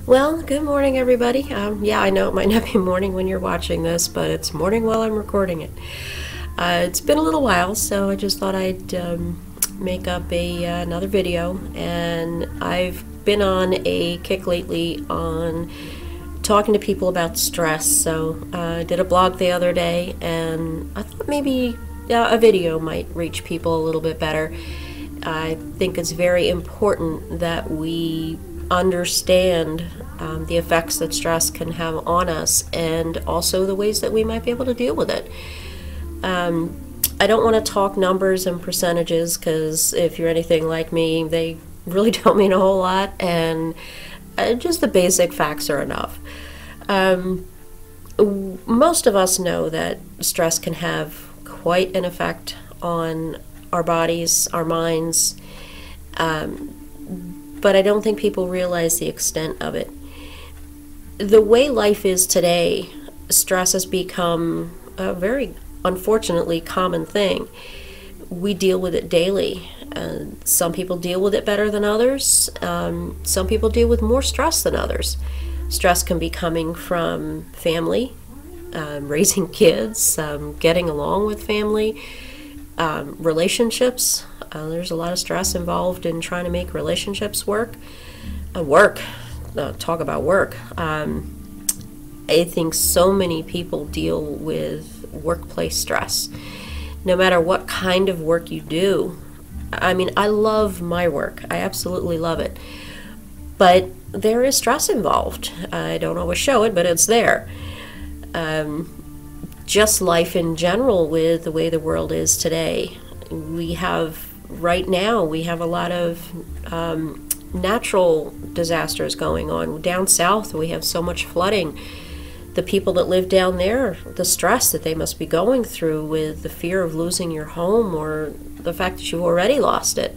Well, good morning, everybody. Yeah, I know it might not be morning when you're watching this, but it's morning while I'm recording it. It's been a little while, so I just thought I'd make up another video, and I've been on a kick lately on talking to people about stress. So I did a blog the other day, and I thought maybe a video might reach people a little bit better. I think it's very important that we understand the effects that stress can have on us, and also the ways that we might be able to deal with it. I don't want to talk numbers and percentages, because if you're anything like me, they really don't mean a whole lot, and just the basic facts are enough. Most of us know that stress can have quite an effect on our bodies, our minds, but I don't think people realize the extent of it. The way life is today, stress has become a very, unfortunately, common thing. We deal with it daily. Some people deal with it better than others. Some people deal with more stress than others. Stress can be coming from family, raising kids, getting along with family, relationships. There's a lot of stress involved in trying to make relationships work. Talk about work. I think so many people deal with workplace stress. No matter what kind of work you do. I mean, I love my work. I absolutely love it. But there is stress involved. I don't always show it, but it's there. Just life in general, with the way the world is today. Right now, we have a lot of natural disasters going on. Down south, we have so much flooding. The people that live down there, the stress that they must be going through with the fear of losing your home, or the fact that you've already lost it.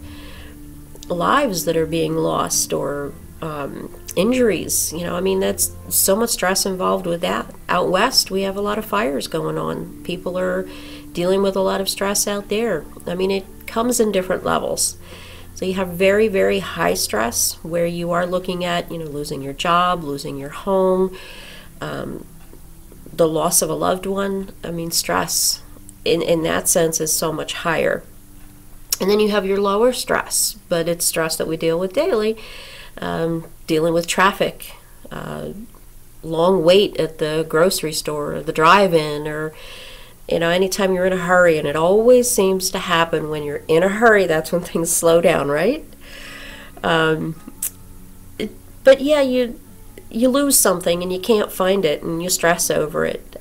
Lives that are being lost, or injuries. I mean, that's so much stress involved with that. Out west, we have a lot of fires going on. People are dealing with a lot of stress out there. I mean, it comes in different levels. So you have very, very high stress, where you are looking at, losing your job, losing your home, the loss of a loved one. I mean, stress in that sense is so much higher. And then you have your lower stress, but it's stress that we deal with daily, dealing with traffic, long wait at the grocery store, or the drive-in, or anytime you're in a hurry. And it always seems to happen when you're in a hurry. That's when things slow down, right? But yeah, you lose something and you can't find it, and you stress over it.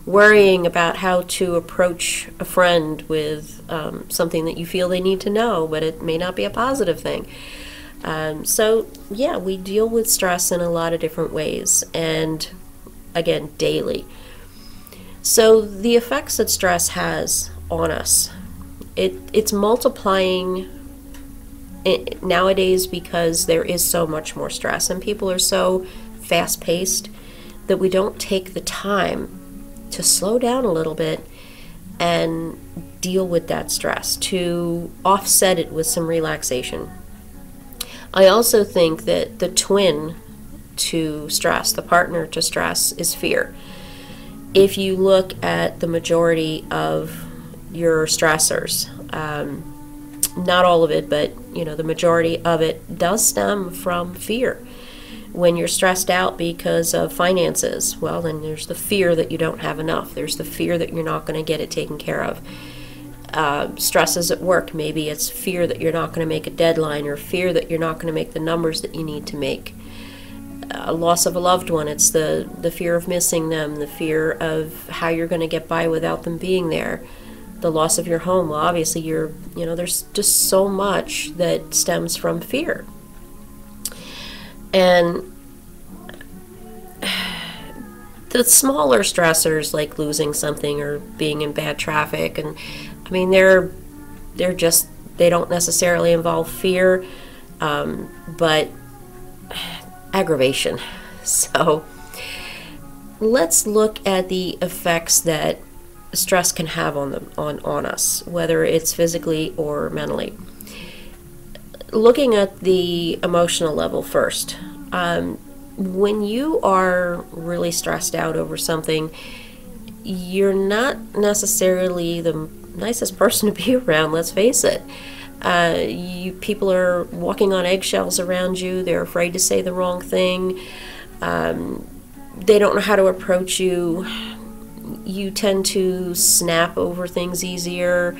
Worrying about how to approach a friend with something that you feel they need to know, but it may not be a positive thing. So yeah, we deal with stress in a lot of different ways, and again, daily. So the effects that stress has on us, it's multiplying nowadays, because there is so much more stress, and people are so fast-paced that we don't take the time to slow down a little bit and deal with that stress, to offset it with some relaxation. I also think that the twin to stress, the partner to stress, is fear. If you look at the majority of your stressors, not all of it, but the majority of it does stem from fear. When you're stressed out because of finances, well, then there's the fear that you don't have enough. There's the fear that you're not going to get it taken care of. Stresses at work, maybe it's fear that you're not going to make a deadline, or fear that you're not going to make the numbers that you need to make. Loss of a loved one, it's the fear of missing them, the fear of how you're going to get by without them being there. The loss of your home, well, obviously there's just so much that stems from fear. And the smaller stressors, like losing something or being in bad traffic, and I mean, they don't necessarily involve fear, but aggravation. So let's look at the effects that stress can have on us, whether it's physically or mentally. looking at the emotional level first, when you are really stressed out over something, you're not necessarily the nicest person to be around, let's face it. People are walking on eggshells around you. They're afraid to say the wrong thing. They don't know how to approach you. You tend to snap over things easier.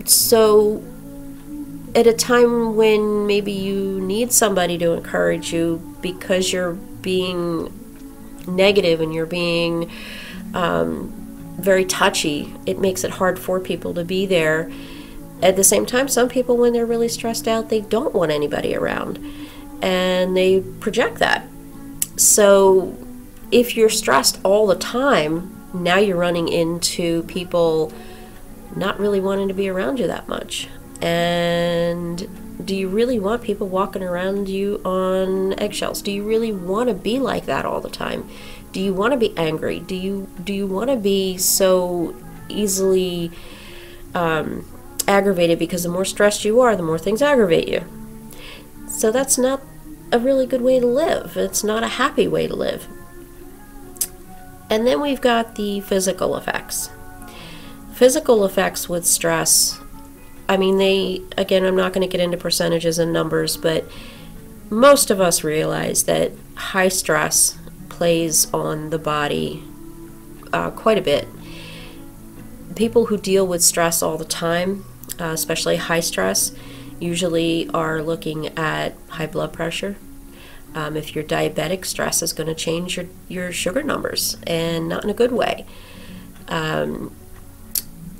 So at a time when maybe you need somebody to encourage you because you're being negative and you're being very touchy, it makes it hard for people to be there. At the same time, some people, when they're really stressed out, they don't want anybody around, and they project that. So if you're stressed all the time, now you're running into people not really wanting to be around you that much. And do you really want people walking around you on eggshells? Do you really want to be like that all the time? Do you want to be angry? Do you want to be so easily aggravated? Because the more stressed you are, the more things aggravate you. So that's not a really good way to live. It's not a happy way to live. And then we've got the physical effects. Physical effects with stress, I mean, again, I'm not going to get into percentages and numbers, but most of us realize that high stress plays on the body quite a bit. People who deal with stress all the time, especially high stress, usually are looking at high blood pressure. If you're diabetic, stress is going to change your sugar numbers, and not in a good way.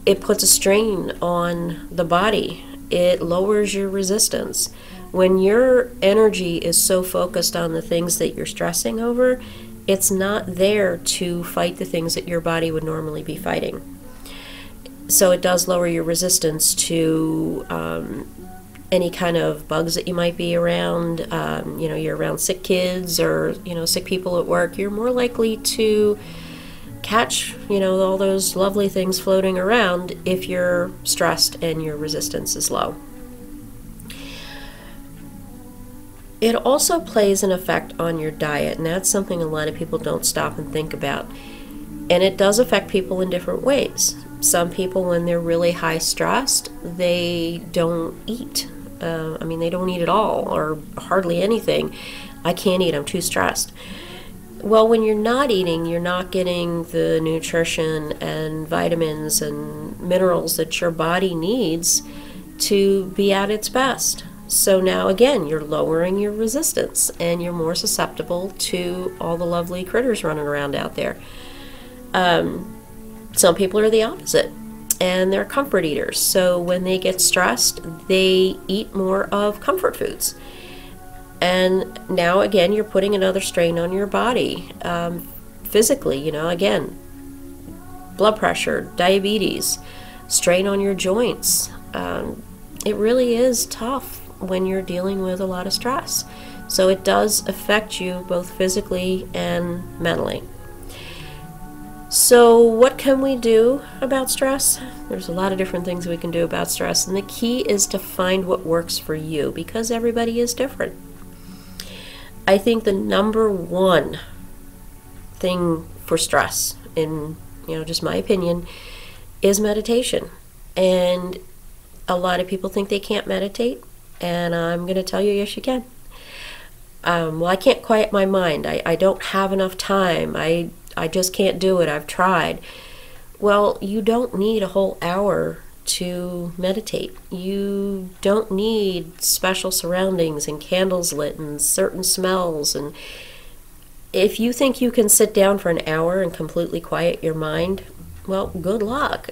It puts a strain on the body. It lowers your resistance. When your energy is so focused on the things that you're stressing over, it's not there to fight the things that your body would normally be fighting. So it does lower your resistance to any kind of bugs that you might be around. You're around sick kids or sick people at work. You're more likely to catch all those lovely things floating around if you're stressed and your resistance is low. It also plays an effect on your diet, and that's something a lot of people don't stop and think about. And it does affect people in different ways. Some people, when they're really high stressed, they don't eat. They don't eat at all or hardly anything. I can't eat, I'm too stressed. Well, when you're not eating, you're not getting the nutrition and vitamins and minerals that your body needs to be at its best. So now, again, you're lowering your resistance and you're more susceptible to all the lovely critters running around out there. Some people are the opposite, and they're comfort eaters. So when they get stressed, they eat more of comfort foods. And now, again, you're putting another strain on your body physically. Again, blood pressure, diabetes, strain on your joints. It really is tough when you're dealing with a lot of stress. So it does affect you both physically and mentally. So what can we do about stress? There's a lot of different things we can do about stress, and the key is to find what works for you, because everybody is different. I think the number one thing for stress, in just my opinion, is meditation. And a lot of people think they can't meditate, and I'm going to tell you, yes, you can. Well, I can't quiet my mind. I don't have enough time. I just can't do it. I've tried. Well, you don't need a whole hour to meditate. You don't need special surroundings and candles lit and certain smells. And if you think you can sit down for an hour and completely quiet your mind, well, good luck.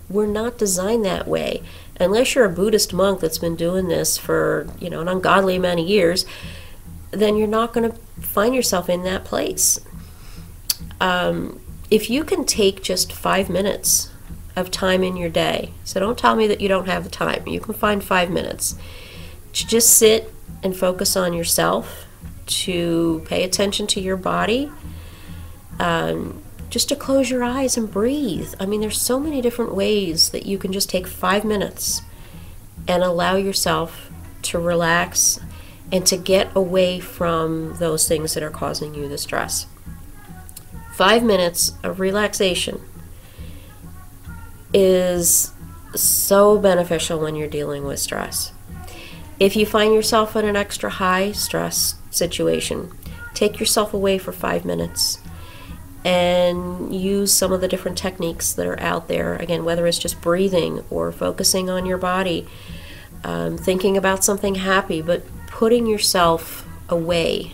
We're not designed that way. Unless you're a Buddhist monk that's been doing this for an ungodly amount of years, then you're not going to find yourself in that place. If you can take just 5 minutes of time in your day, so don't tell me that you don't have the time. You can find 5 minutes to just sit and focus on yourself, to pay attention to your body, just to close your eyes and breathe. There's so many different ways that you can just take 5 minutes and allow yourself to relax and to get away from those things that are causing you the stress. 5 minutes of relaxation is so beneficial when you're dealing with stress. If you find yourself in an extra high stress situation, take yourself away for 5 minutes and use some of the different techniques that are out there. Again, whether it's just breathing or focusing on your body, thinking about something happy, but putting yourself away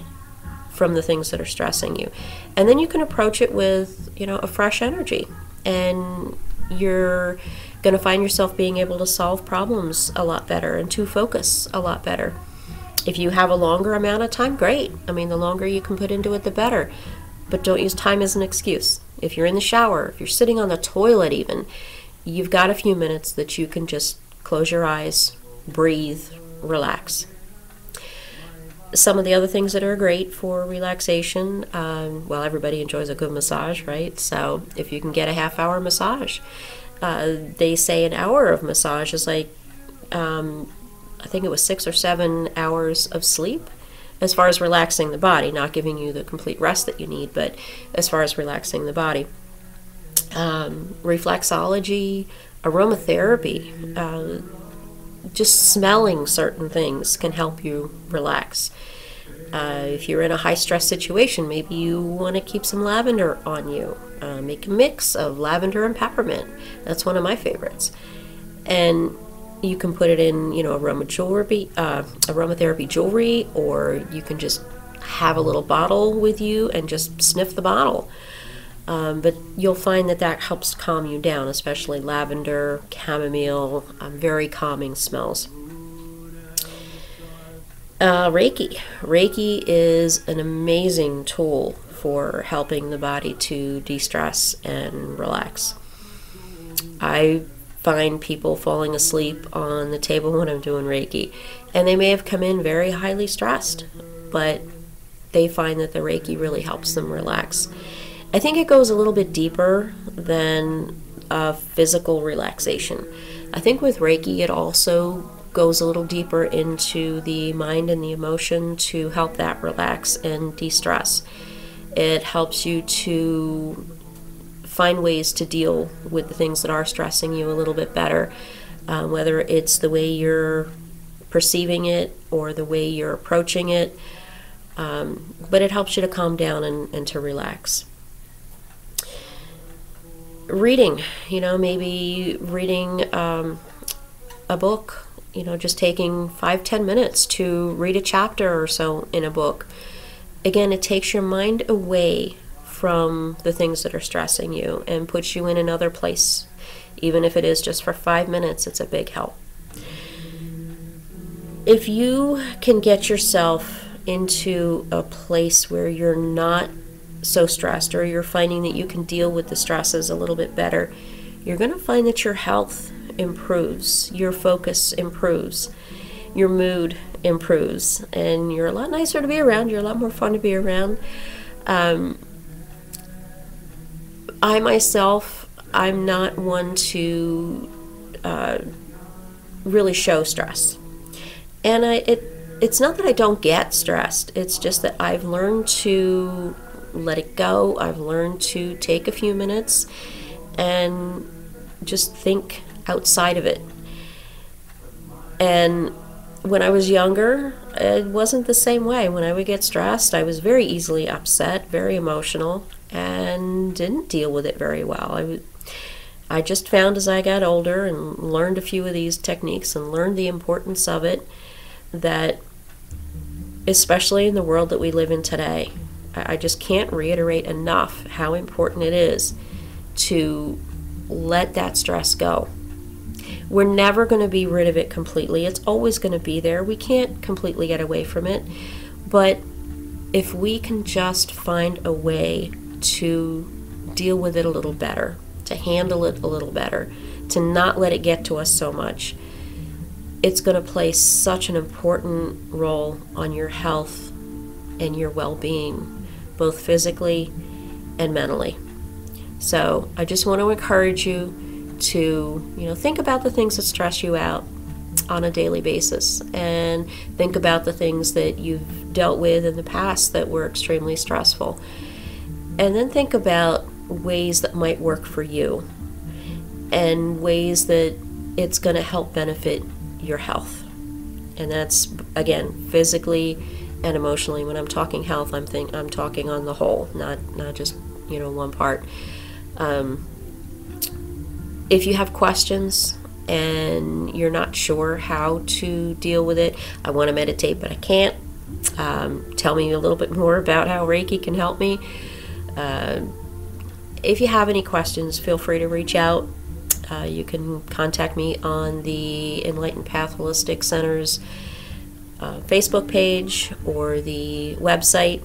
from the things that are stressing you. And then you can approach it with, a fresh energy, and you're going to find yourself being able to solve problems a lot better and to focus a lot better. If you have a longer amount of time, great. I mean, the longer you can put into it, the better. But don't use time as an excuse. If you're in the shower, if you're sitting on the toilet even, you've got a few minutes that you can just close your eyes, breathe, relax. Some of the other things that are great for relaxation, well, everybody enjoys a good massage, right? So if you can get a half-hour massage, they say an hour of massage is like, I think it was 6 or 7 hours of sleep, as far as relaxing the body, not giving you the complete rest that you need, but as far as relaxing the body. Reflexology, aromatherapy, just smelling certain things can help you relax. If you're in a high stress situation, maybe you want to keep some lavender on you. Make a mix of lavender and peppermint. That's one of my favorites. And you can put it in, aromatherapy jewelry, or you can just have a little bottle with you and just sniff the bottle. But you'll find that helps calm you down, especially lavender, chamomile, very calming smells. Reiki. Reiki is an amazing tool for helping the body to de-stress and relax. I find people falling asleep on the table when I'm doing Reiki, and they may have come in very highly stressed, but they find that the Reiki really helps them relax. I think it goes a little bit deeper than physical relaxation. I think with Reiki it also goes a little deeper into the mind and the emotion to help that relax and de-stress. It helps you to find ways to deal with the things that are stressing you a little bit better, whether it's the way you're perceiving it or the way you're approaching it, but it helps you to calm down and to relax. Reading, maybe reading a book, just taking 5-10 minutes to read a chapter or so in a book. Again, it takes your mind away from the things that are stressing you and puts you in another place. Even if it is just for 5 minutes, it's a big help. If you can get yourself into a place where you're not so stressed, or you're finding that you can deal with the stresses a little bit better, you're going to find that your health improves, your focus improves, your mood improves, and you're a lot nicer to be around, you're a lot more fun to be around. I myself, I'm not one to really show stress. And it's not that I don't get stressed, it's just that I've learned to let it go. I've learned to take a few minutes and just think outside of it. And when I was younger, it wasn't the same way. When I would get stressed, I was very easily upset, very emotional, and didn't deal with it very well. I just found as I got older and learned a few of these techniques and learned the importance of it, that especially in the world that we live in today, I just can't reiterate enough how important it is to let that stress go. We're never going to be rid of it completely. It's always going to be there. We can't completely get away from it. But if we can just find a way to deal with it a little better, to handle it a little better, to not let it get to us so much, it's going to play such an important role on your health and your well-being, both physically and mentally. So I just want to encourage you to, think about the things that stress you out, on a daily basis, and think about the things that you've dealt with in the past that were extremely stressful. And then think about ways that might work for you and ways that it's going to help benefit your health. And that's, again, physically and emotionally. When I'm talking health, I'm talking on the whole, not just, one part. If you have questions and you're not sure how to deal with it, I want to meditate, but I can't. Tell me a little bit more about how Reiki can help me. If you have any questions, feel free to reach out. You can contact me on the Enlightened Path Holistic Center's Facebook page or the website.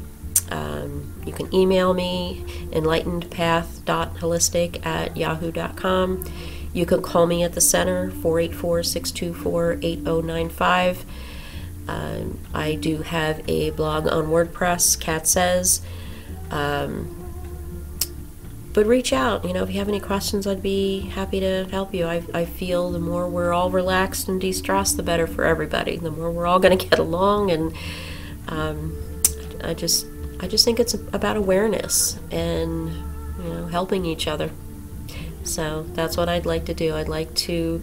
You can email me, enlightenedpath.holistic@yahoo.com. You can call me at the center, 484-624-8095. I do have a blog on WordPress, Kat Says. But reach out, if you have any questions, I'd be happy to help you. I feel the more we're all relaxed and de-stressed, the better for everybody. The more we're all going to get along, and I just think it's about awareness and helping each other. So that's what I'd like to do. I'd like to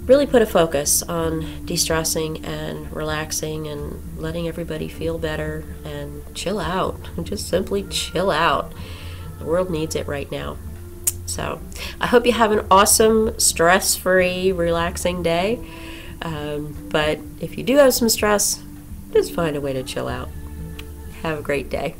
really put a focus on de-stressing and relaxing and letting everybody feel better and chill out. Just simply chill out. The world needs it right now. So I hope you have an awesome, stress-free, relaxing day. But if you do have some stress, just find a way to chill out. Have a great day.